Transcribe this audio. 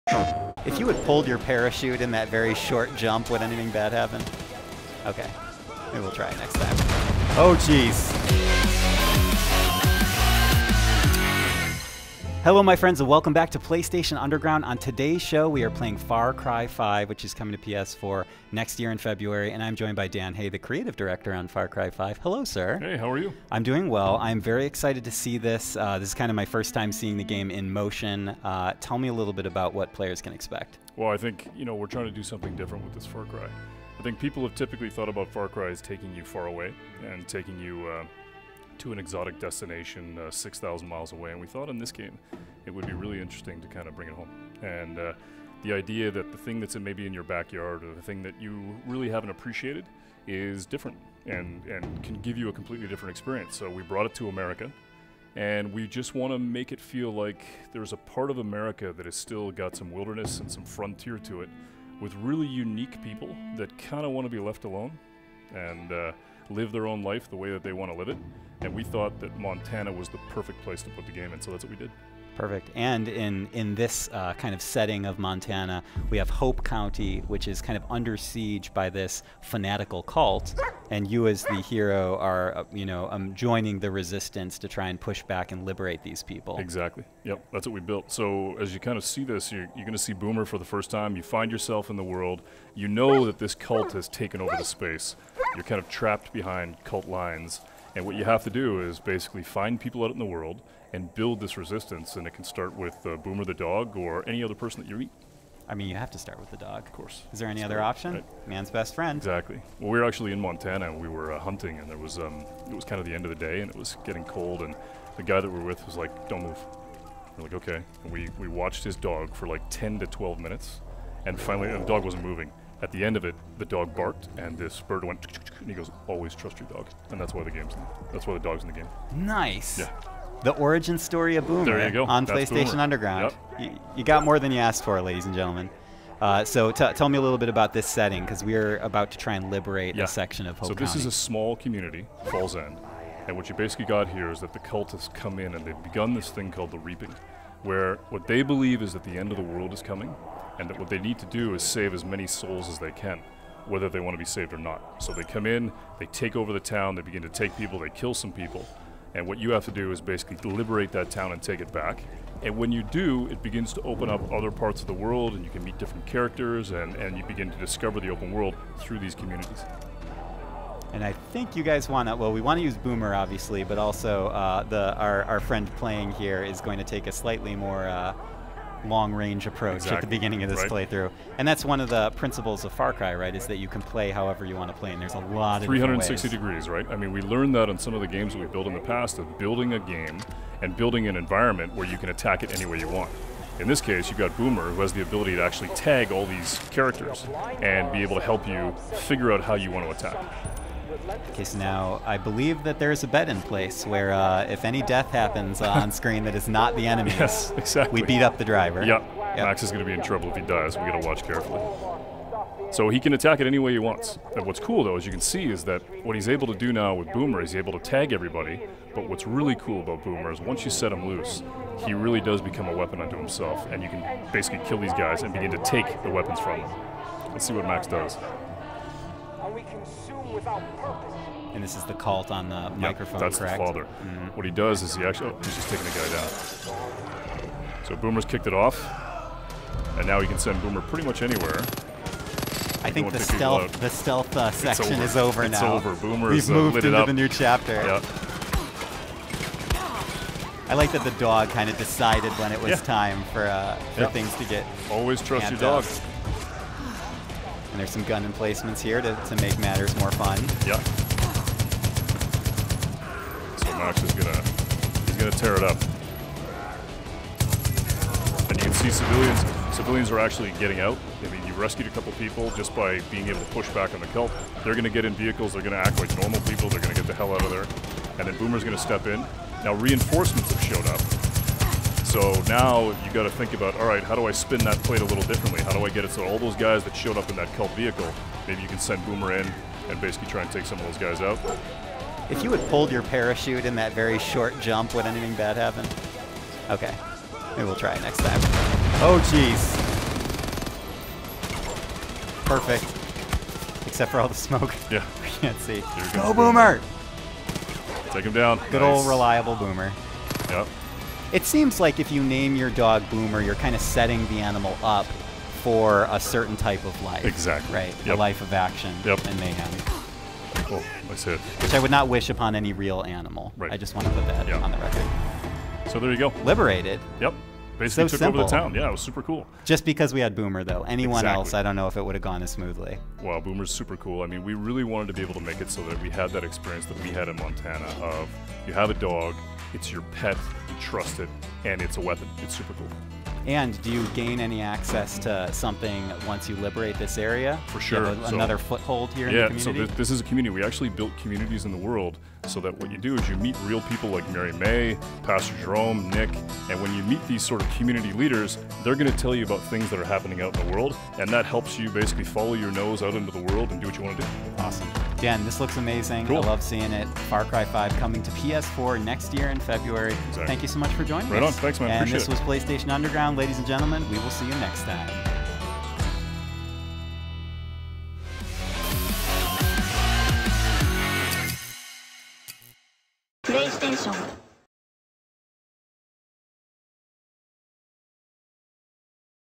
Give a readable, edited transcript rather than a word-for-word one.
If you had pulled your parachute in that very short jump, would anything bad happen? Okay. Maybe we'll try it next time. Oh, jeez. Hello, my friends, and welcome back to PlayStation Underground. On today's show, we are playing Far Cry 5, which is coming to PS4 next year in February, and I'm joined by Dan Hay, the creative director on Far Cry 5. Hello, sir. Hey, how are you? I'm doing well. I'm very excited to see this. This is kind of my first time seeing the game in motion. Tell me a little bit about what players can expect. Well, I think, we're trying to do something different with this Far Cry. I think people have typically thought about Far Cry as taking you far away and taking you to an exotic destination 6,000 miles away, and we thought in this game it would be really interesting to kind of bring it home. And the idea that the thing that's maybe in your backyard or the thing that you really haven't appreciated is different and can give you a completely different experience. So we brought it to America, and we just want to make it feel like there's a part of America that has still got some wilderness and some frontier to it, with really unique people that kind of want to be left alone and live their own life the way that they want to live it. And we thought that Montana was the perfect place to put the game in, so that's what we did. Perfect. And in this kind of setting of Montana, we have Hope County, which is kind of under siege by this fanatical cult, and you as the hero are, joining the resistance to try and push back and liberate these people. Exactly. Yep, that's what we built. So as you kind of see this, you're going to see Boomer for the first time. You find yourself in the world. You know that this cult has taken over the space. You're kind of trapped behind cult lines. And what you have to do is basically find people out in the world and build this resistance, and it can start with Boomer the dog or any other person that you meet. I mean, you have to start with the dog. Of course. Is there any other option? Right. Man's best friend. Exactly. Well, we were actually in Montana, and we were hunting, and there was it was kind of the end of the day, and it was getting cold, and the guy that we were with was like, "Don't move." We're like, "Okay." And we watched his dog for like 10 to 12 minutes, and finally, the dog wasn't moving. At the end of it, the dog barked, and this bird went, and he goes, "Always trust your dog," and that's why the dog's in the game. Nice. Yeah. The origin story of Boomer there you go. on That's PlayStation Boomer. Underground. Yep. You got more than you asked for, ladies and gentlemen. So tell me a little bit about this setting, because we're about to try and liberate a section of Hope County. So this is a small community, Falls End, and what you basically got here is that the cult has come in and they've begun this thing called the Reaping, where what they believe is that the end of the world is coming, and that what they need to do is save as many souls as they can, whether they want to be saved or not. So they come in, they take over the town, they begin to take people, they kill some people, and what you have to do is basically liberate that town and take it back. And when you do, it begins to open up other parts of the world, and you can meet different characters, and you begin to discover the open world through these communities. And I think you guys want to, well, we want to use Boomer, obviously, but also our friend playing here is going to take a slightly more long-range approach at the beginning of this playthrough. And that's one of the principles of Far Cry, right, is that you can play however you want to play, and there's a lot of 360 degrees, right? I mean, we learned that on some of the games that we built in the past, of building a game and building an environment where you can attack it any way you want. In this case, you've got Boomer, who has the ability to actually tag all these characters and be able to help you figure out how you want to attack. Okay, so now I believe that there's a bet in place where if any death happens on screen that is not the enemy, yes, exactly, we beat up the driver. Yep. Max is going to be in trouble if he dies. We got to watch carefully. So he can attack it any way he wants. And what's cool, though, as you can see, is that what he's able to do now with Boomer is he's able to tag everybody. But what's really cool about Boomer is once you set him loose, he really does become a weapon unto himself, and you can basically kill these guys and begin to take the weapons from them. Let's see what Max does. And this is the cult on the microphone, that's correct? The father. What he does is he actually, he's just taking the guy down. So Boomer's kicked it off, and now he can send Boomer pretty much anywhere. I think the stealth section is over now. It's over. Boomer We've moved into the new chapter. Yep. I like that the dog kind of decided when it was time for things to get Always trust your dog. And there's some gun emplacements here to make matters more fun. Yeah. So Max is he's gonna tear it up. And you can see civilians are actually getting out. I mean, you rescued a couple people just by being able to push back on the cult. They're gonna get in vehicles, they're gonna act like normal people, they're gonna get the hell out of there. And then Boomer's gonna step in. Now reinforcements have showed up. So now you got to think about, all right, how do I spin that plate a little differently? How do I get it so all those guys that showed up in that cult vehicle, maybe you can send Boomer in and basically try and take some of those guys out. If you had pulled your parachute in that very short jump, would anything bad happen? Okay, maybe we'll try it next time. Oh, jeez. perfect. Except for all the smoke. Yeah. We can't see. Go, Boomer! Take him down. Good old reliable Boomer. Yep. It seems like if you name your dog Boomer, you're kind of setting the animal up for a certain type of life. Exactly. Right? Yep. A life of action and mayhem. Oh, nice hit. Which I would not wish upon any real animal. Right. I just want to put that on the record. So there you go. Liberated. Yep. Basically So took over the simple. town. Yeah, it was super cool. Just because we had Boomer, though. Anyone Exactly. else, I don't know if it would have gone as smoothly. Wow, Boomer's super cool. I mean, we really wanted to be able to make it so that we had that experience that we had in Montana of you have a dog, it's your pet, you trust it, and it's a weapon. It's super cool. And do you gain any access to something once you liberate this area? For sure. Do you have another foothold here in the community? Yeah, so this is a community. We actually built communities in the world so that what you do is you meet real people like Mary May, Pastor Jerome, Nick, and when you meet these sort of community leaders, they're going to tell you about things that are happening out in the world, and that helps you basically follow your nose out into the world and do what you want to do. Awesome. Dan, this looks amazing. Cool. I love seeing it. Far Cry 5 coming to PS4 next year in February. Exactly. Thank you so much for joining us. Right on. Thanks, man. And Appreciate this was PlayStation Underground. Ladies and gentlemen, we will see you next time. PlayStation